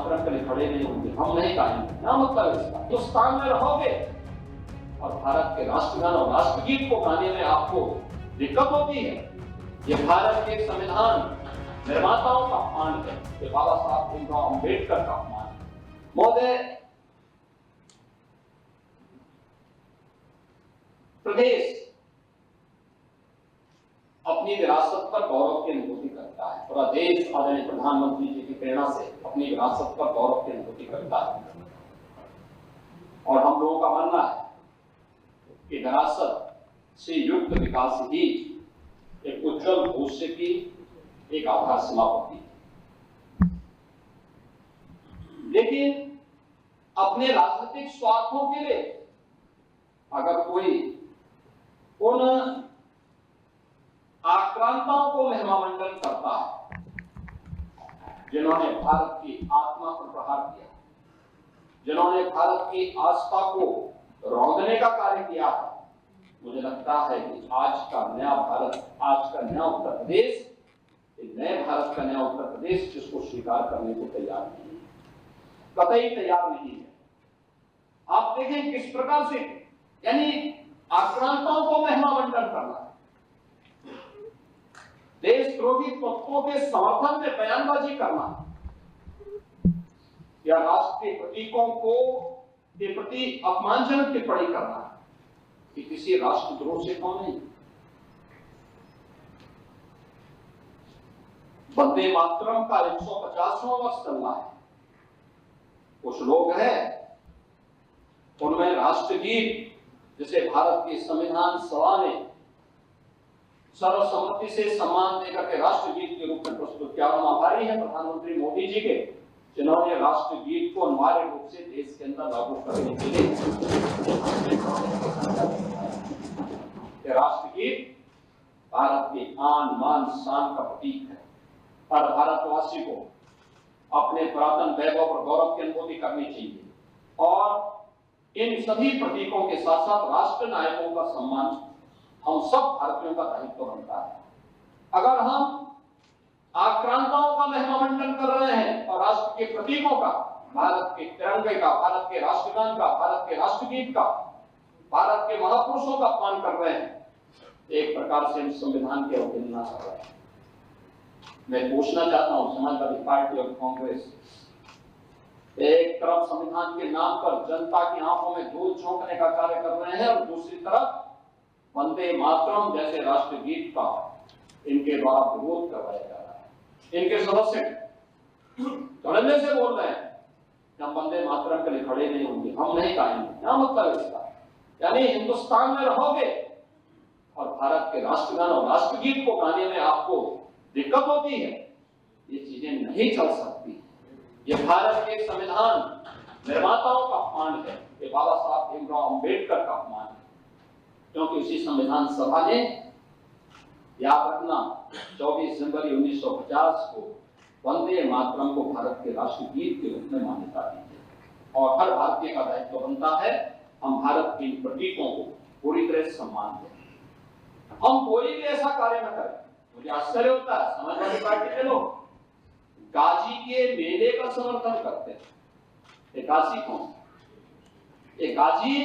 मातरम के लिए खड़े नहीं होंगे, हम नहीं गाएंगे। क्या मतलब इसका? हिंदुस्तान में रहोगे और भारत के राष्ट्रगान और राष्ट्रगीत को गाने में आपको दिक्कत होती है, ये भारत के संविधान निर्माताओं का अपमान है, ये बाबा साहब भीमराव अम्बेडकर का अपमान है। महोदय, प्रदेश अपनी विरासत पर गौरव की अनुभूति करता है। पूरा देश आदरणीय प्रधानमंत्री जी की प्रेरणा से अपनी विरासत पर गौरव की अनुभूति करता है और हम लोगों का मानना है कि विरासत से युक्त विकास ही एक उज्जवल भविष्य की एक आधारशिला होती है। लेकिन अपने राजनीतिक स्वार्थों के लिए अगर कोई उन आक्रांताओं को महिमामंडन करता है जिन्होंने भारत की आत्मा पर प्रहार किया, जिन्होंने भारत की आस्था को रौंदने का कार्य किया है, मुझे लगता है कि आज का नया भारत, आज का नया उत्तर प्रदेश, नए भारत का नया उत्तर प्रदेश जिसको स्वीकार करने को तैयार नहीं है, कतई तैयार नहीं है। आप देखें किस प्रकार से, यानी आक्रांताओं को महिमामंडन करना, देशद्रोही तत्वों के समर्थन में बयानबाजी करना या राष्ट्रीय प्रतीकों को के प्रति अपमानजनक टिप्पणी करना, कि किसी राष्ट्रद्रोह से कम नहीं। वंदे मातरम का 150वां वर्ष चल रहा है। कुछ लोग हैं, उनमें राष्ट्रगीत जिसे भारत की संविधान सभा ने सर्वसम्मति से सम्मान देकर के राष्ट्रगीत के रूप में प्रस्तुत किया। हम आभारी हैं प्रधानमंत्री मोदी जी के, जिन्होंने राष्ट्रगीत को अनिवार्य रूप से देश के अंदर लागू करने के लिए, राष्ट्रगीत भारत के आन मान शान का प्रतीक है। हर भारतवासी को अपने पुरातन वैभव पर गौरव की अनुभूति करनी चाहिए और इन सभी प्रतीकों के साथ साथ राष्ट्र नायकों का सम्मान हम सब भारतीयों का दायित्व बनता है। अगर हम आक्रांताओं का महिमामंडन कर रहे हैं और राष्ट्र के प्रतीकों का, भारत के तिरंगे का, भारत के राष्ट्रगान का, भारत के राष्ट्रगीत का, भारत के महापुरुषों का अपमान कर रहे हैं, एक प्रकार से हम संविधान की अवहेलना कर रहे हैं। मैं पूछना चाहता हूं समाजवादी पार्टी और कांग्रेस, एक तरफ संविधान के नाम पर जनता की आंखों में धूल झोंकने का कार्य कर रहे हैं और दूसरी तरफ वंदे मातरम जैसे राष्ट्रगीत का इनके द्वारा विरोध करवाया जा रहा है। इनके सदस्य धड़ल्ले से बोल रहे हैं कि हम वंदे मातरम के लिए खड़े नहीं होंगे, हम नहीं गाएंगे। क्या मतलब इसका? यानी हिंदुस्तान में रहोगे और भारत के राष्ट्रगान और राष्ट्रगीत को गाने में आपको दिक्कत होती है, ये चीजें नहीं चल सकती। ये भारत के संविधान निर्माताओं का अपमान है, ये बाबा साहब भीमराव अम्बेडकर का अपमान है, क्योंकि उसी संविधान सभा ने, याद रखना, 24 जनवरी 1950 को वंदे मातरम को भारत के राष्ट्रगीत के रूप में मान्यता दी है और हर भारतीय का दायित्व बनता है हम भारत के प्रतीकों को पूरी तरह से सम्मान दें। हम कोई भी ऐसा कार्य न करें। मुझे आश्चर्य होता है, समाजवादी पार्टी के लोग गाजी के मेले का समर्थन करते हैं। ये गाजी कौन? ये गाजी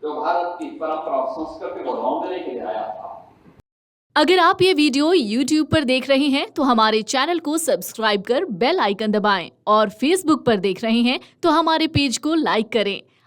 जो भारत की परंपरा और संस्कृति को रौंदने के लिए आया था। अगर आप ये वीडियो YouTube पर देख रहे हैं तो हमारे चैनल को सब्सक्राइब कर बेल आइकन दबाएं और Facebook पर देख रहे हैं तो हमारे पेज को लाइक करें।